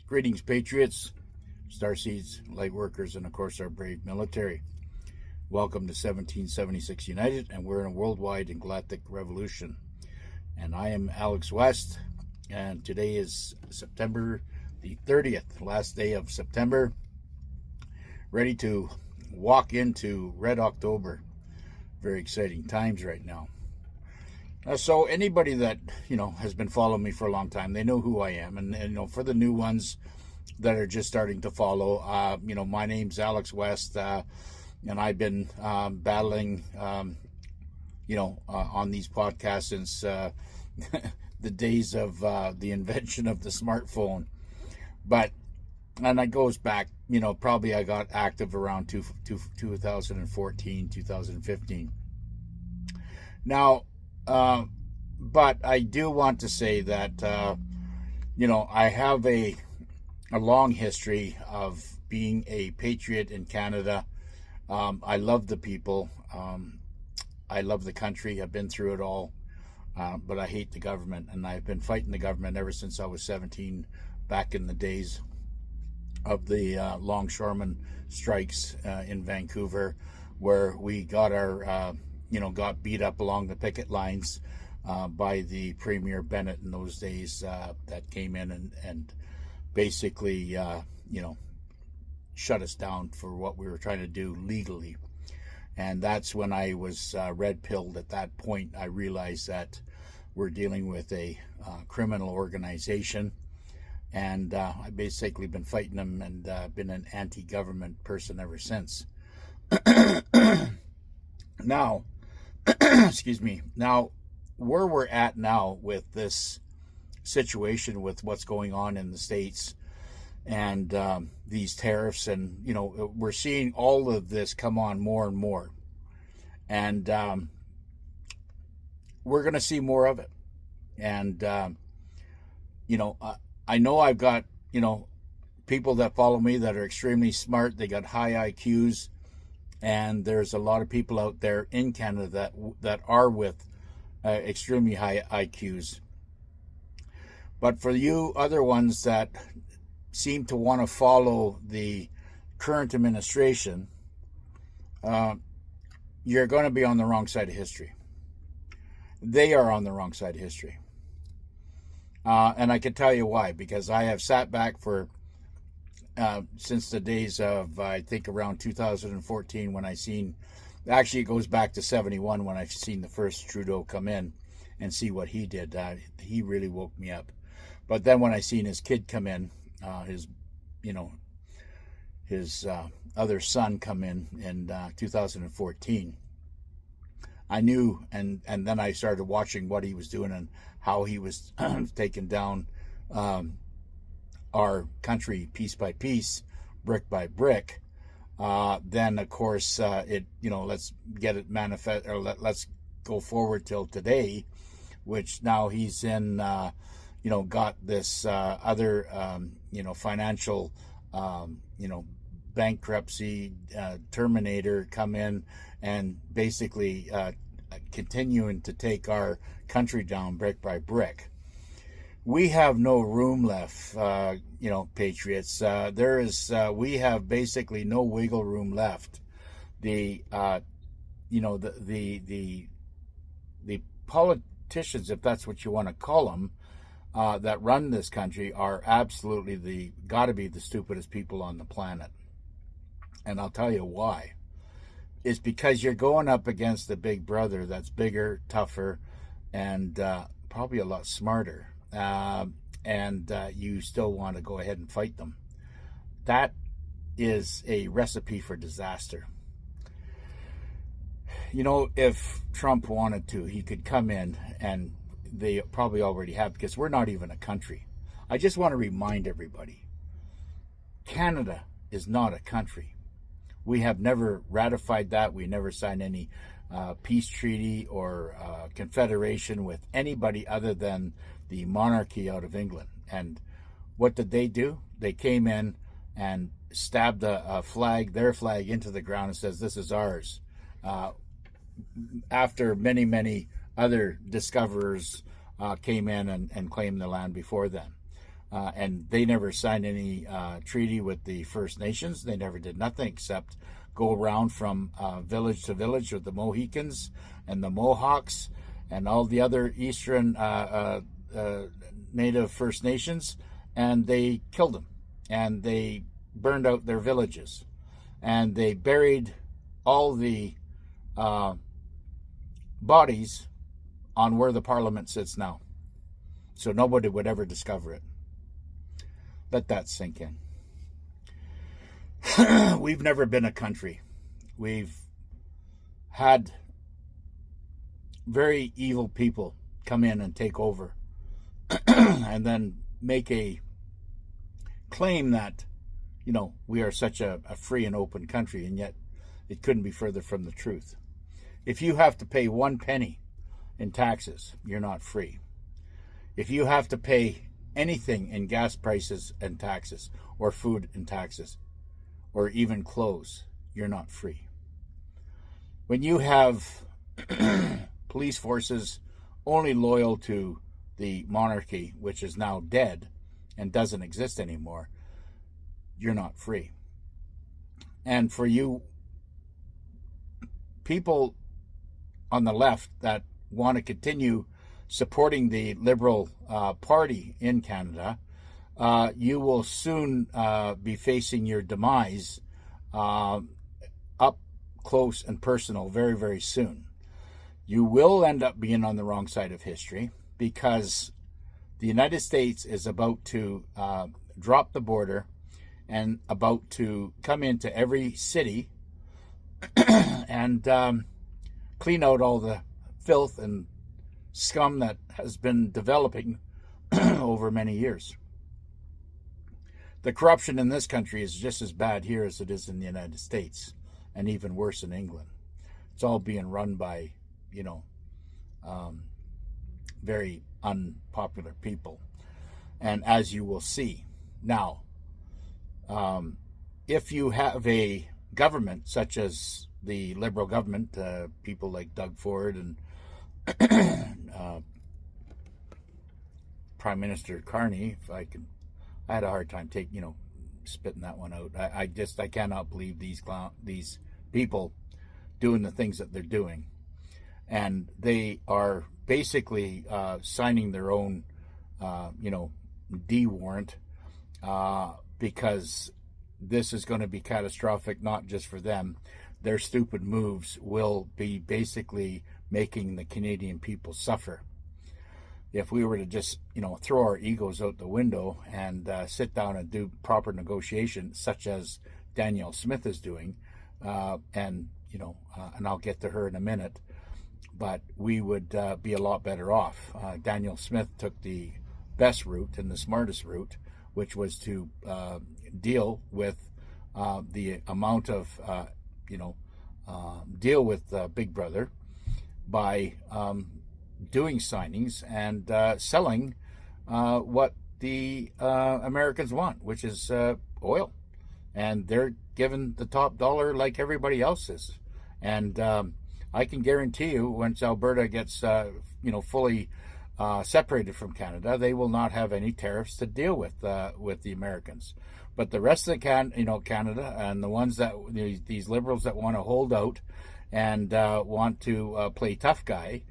Greetings, patriots, starseeds, light workers, and of course our brave military. Welcome to 1776 United, and we're in a worldwide and galactic revolution. And I am Alex West, and today is September the 30th, last day of September. Ready to walk into Red October. Very exciting times right now. So anybody that, has been following me for a long time, they know who I am. And for the new ones that are just starting to follow, my name's Alex West, and I've been battling, on these podcasts since the days of the invention of the smartphone. And that goes back, probably I got active around 2014, 2015. Now, but I do want to say that, I have a long history of being a patriot in Canada. I love the people. I love the country. I've been through it all, but I hate the government. And I've been fighting the government ever since I was 17, back in the days of the longshoreman strikes in Vancouver, where we got our got beat up along the picket lines by the Premier Bennett in those days, that came in and basically, shut us down for what we were trying to do legally. And that's when I was red-pilled. At that point, I realized that we're dealing with a criminal organization. And I've basically been fighting them and been an anti-government person ever since. Now, excuse me. Now, where we're at now with this situation, with what's going on in the States and these tariffs, and, we're seeing all of this come on more and more. And we're going to see more of it. And, I know I've got, people that follow me that are extremely smart. They got high IQs. And there's a lot of people out there in Canada that are with extremely high IQs. But for you other ones that seem to want to follow the current administration, you're going to be on the wrong side of history. They are on the wrong side of history. And I can tell you why, because I have sat back for since the days of, I think, around 2014, when I seen, actually it goes back to 71 when I've seen the first Trudeau come in and see what he did. He really woke me up. But then when I seen his kid come in, his other son come in 2014, I knew, and then I started watching what he was doing and how he was taking down our country piece by piece, brick by brick. Then of course let's get it manifest, or let's go forward till today, which now he's in got this other financial bankruptcy terminator come in and basically continuing to take our country down brick by brick. We have no room left, patriots. We have basically no wiggle room left. The politicians, if that's what you want to call them, that run this country are absolutely got to be the stupidest people on the planet. And I'll tell you why. It's because you're going up against the big brother that's bigger, tougher, and probably a lot smarter. And you still want to go ahead and fight them. That is a recipe for disaster. If Trump wanted to, he could come in, and they probably already have, because we're not even a country. I just want to remind everybody, Canada is not a country. We have never ratified that. We never signed any peace treaty or confederation with anybody other than the monarchy out of England. And what did they do? They came in and stabbed a flag, their flag, into the ground and says, this is ours. After many, many other discoverers came in and claimed the land before them. and they never signed any treaty with the First Nations. They never did nothing except go around from village to village with the Mohicans and the Mohawks and all the other eastern native First Nations, and they killed them, and they burned out their villages, and they buried all the bodies on where the Parliament sits now, so nobody would ever discover it. Let that sink in. We've never been a country. We've had very evil people come in and take over and then make a claim that, we are such a free and open country, and yet it couldn't be further from the truth. If you have to pay 1 penny in taxes, you're not free. If you have to pay anything in gas prices and taxes, or food and taxes, or even clothes, you're not free. When you have police forces only loyal to the monarchy, which is now dead and doesn't exist anymore, you're not free. And for you people on the left that want to continue supporting the Liberal Party in Canada, you will soon be facing your demise up close and personal very, very soon. You will end up being on the wrong side of history, because the United States is about to drop the border and about to come into every city and clean out all the filth and scum that has been developing over many years. The corruption in this country is just as bad here as it is in the United States, and even worse in England. It's all being run by, very unpopular people. And as you will see now, if you have a government such as the Liberal government, people like Doug Ford and Prime Minister Carney, I had a hard time spitting that one out. I cannot believe these people doing the things that they're doing, and they are basically signing their own, D warrant, because this is going to be catastrophic, not just for them. Their stupid moves will be basically making the Canadian people suffer. If we were to just, throw our egos out the window and sit down and do proper negotiation, such as Danielle Smith is doing, and I'll get to her in a minute, but we would be a lot better off. Danielle Smith took the best route and the smartest route, which was to deal with the amount of, deal with Big Brother by doing signings and selling what the Americans want, which is oil. And they're given the top dollar like everybody else is. And I can guarantee you, once Alberta gets, fully separated from Canada, they will not have any tariffs to deal with the Americans. But the rest of Canada, and the ones that these liberals that want to hold out and want to play tough guy,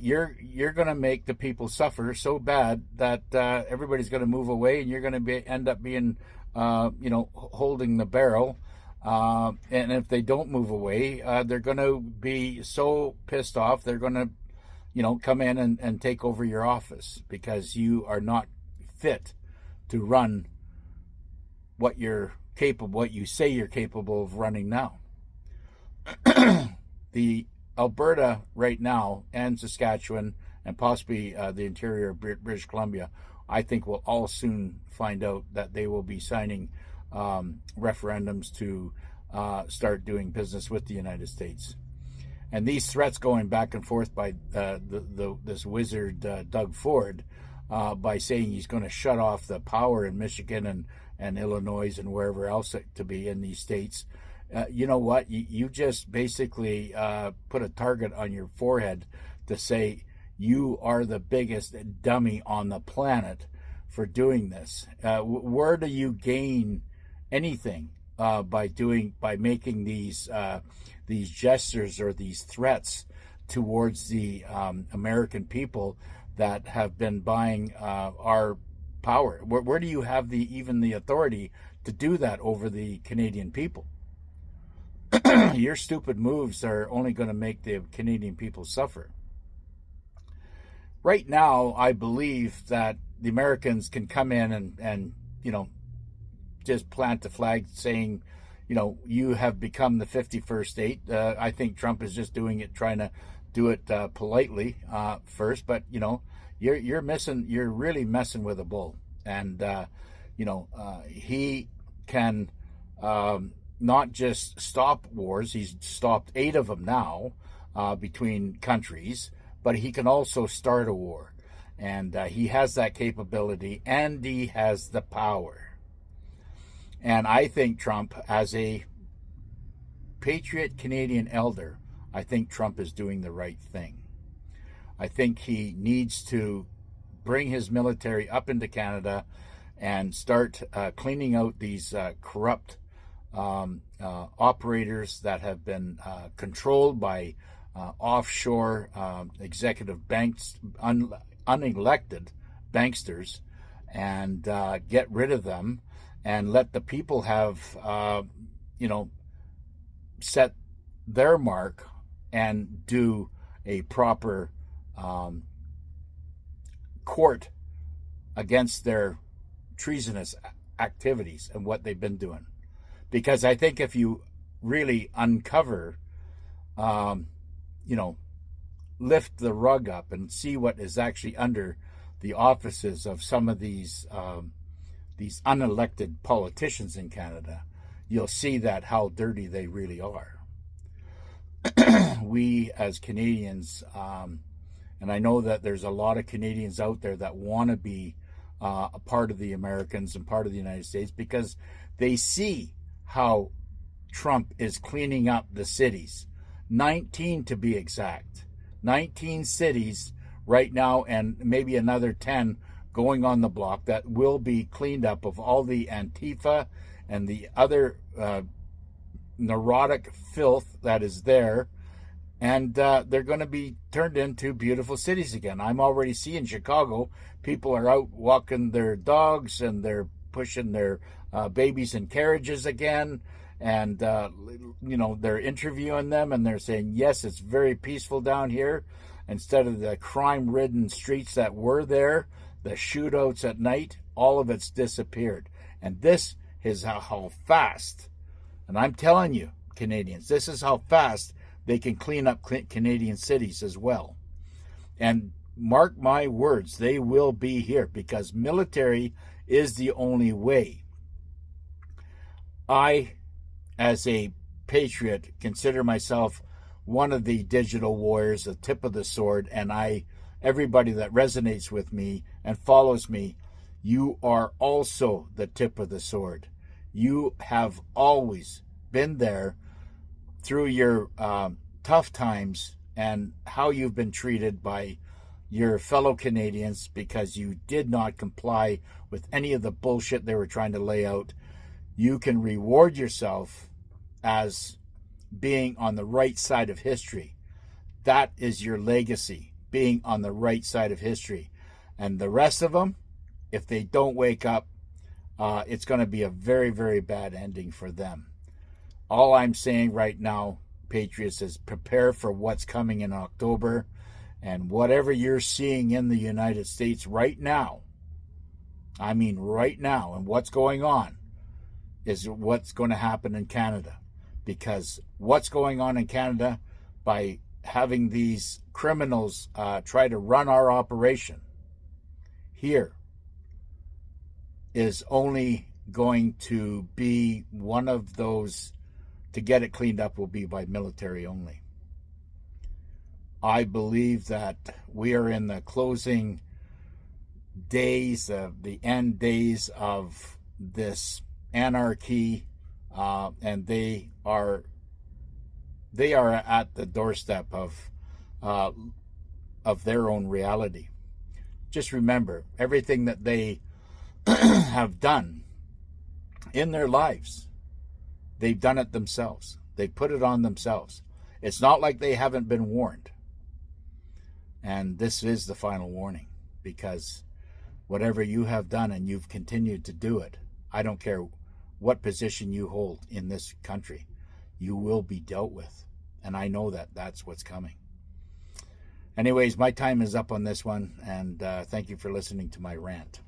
you're going to make the people suffer so bad that everybody's going to move away, and you're going to end up being, holding the barrel. And if they don't move away, they're going to be so pissed off, they're going to, come in and take over your office, because you are not fit to run what you say you're capable of running now. The Alberta right now, and Saskatchewan, and possibly the interior of British Columbia, I think will all soon find out that they will be signing referendums to start doing business with the United States. And these threats going back and forth by this wizard Doug Ford, by saying he's going to shut off the power in Michigan and Illinois and wherever else to be in these states, you know what? You just basically put a target on your forehead to say you are the biggest dummy on the planet for doing this. Where do you gain anything by making these gestures or these threats towards the American people that have been buying our power? Where do you have even the authority to do that over the Canadian people? Your stupid moves are only going to make the Canadian people suffer. Right now, I believe that the Americans can come in and just plant the flag saying, you have become the 51st state. I think Trump is just doing it, trying to do it politely first, but you're really messing with a bull. And he can not just stop wars. He's stopped 8 of them now between countries, but he can also start a war. And he has that capability, and he has the power. And I think Trump, as a patriot Canadian elder, I think Trump is doing the right thing. I think he needs to bring his military up into Canada and start cleaning out these corrupt operators that have been controlled by offshore executive banks, unelected banksters, and get rid of them and let the people have, set their mark and do a proper court against their treasonous activities and what they've been doing. Because I think if you really uncover, lift the rug up and see what is actually under the offices of some of these unelected politicians in Canada, you'll see that how dirty they really are. We as Canadians, and I know that there's a lot of Canadians out there that want to be a part of the Americans and part of the United States because they see how Trump is cleaning up the cities. 19 to be exact. 19 cities right now, and maybe another 10 going on the block that will be cleaned up of all the Antifa and the other neurotic filth that is there. And they're going to be turned into beautiful cities again. I'm already seeing Chicago. People are out walking their dogs and they're pushing their babies in carriages again. And, they're interviewing them and they're saying, yes, it's very peaceful down here. Instead of the crime-ridden streets that were there, the shootouts at night, all of it's disappeared. And this is how fast, and I'm telling you, Canadians, this is how fast they can clean up Canadian cities as well. And mark my words, they will be here because military is the only way. I, as a patriot, consider myself one of the digital warriors, the tip of the sword, and everybody that resonates with me and follows me, you are also the tip of the sword. You have always been there through your tough times and how you've been treated by your fellow Canadians because you did not comply with any of the bullshit they were trying to lay out. You can reward yourself as being on the right side of history. That is your legacy, being on the right side of history. And the rest of them, if they don't wake up, it's going to be a very, very bad ending for them. All I'm saying right now, Patriots, is prepare for what's coming in October. And whatever you're seeing in the United States right now, I mean right now, and what's going on, is what's going to happen in Canada. Because what's going on in Canada by having these criminals try to run our operation here is only going to be one of those, to get it cleaned up will be by military only. I believe that we are in the closing days, the end days of this anarchy, and they are at the doorstep of their own reality. Just remember, everything that they have done in their lives, they've done it themselves. They put it on themselves. It's not like they haven't been warned. And this is the final warning, because whatever you have done and you've continued to do it, I don't care what position you hold in this country, you will be dealt with. And I know that that's what's coming. Anyways, my time is up on this one, and thank you for listening to my rant.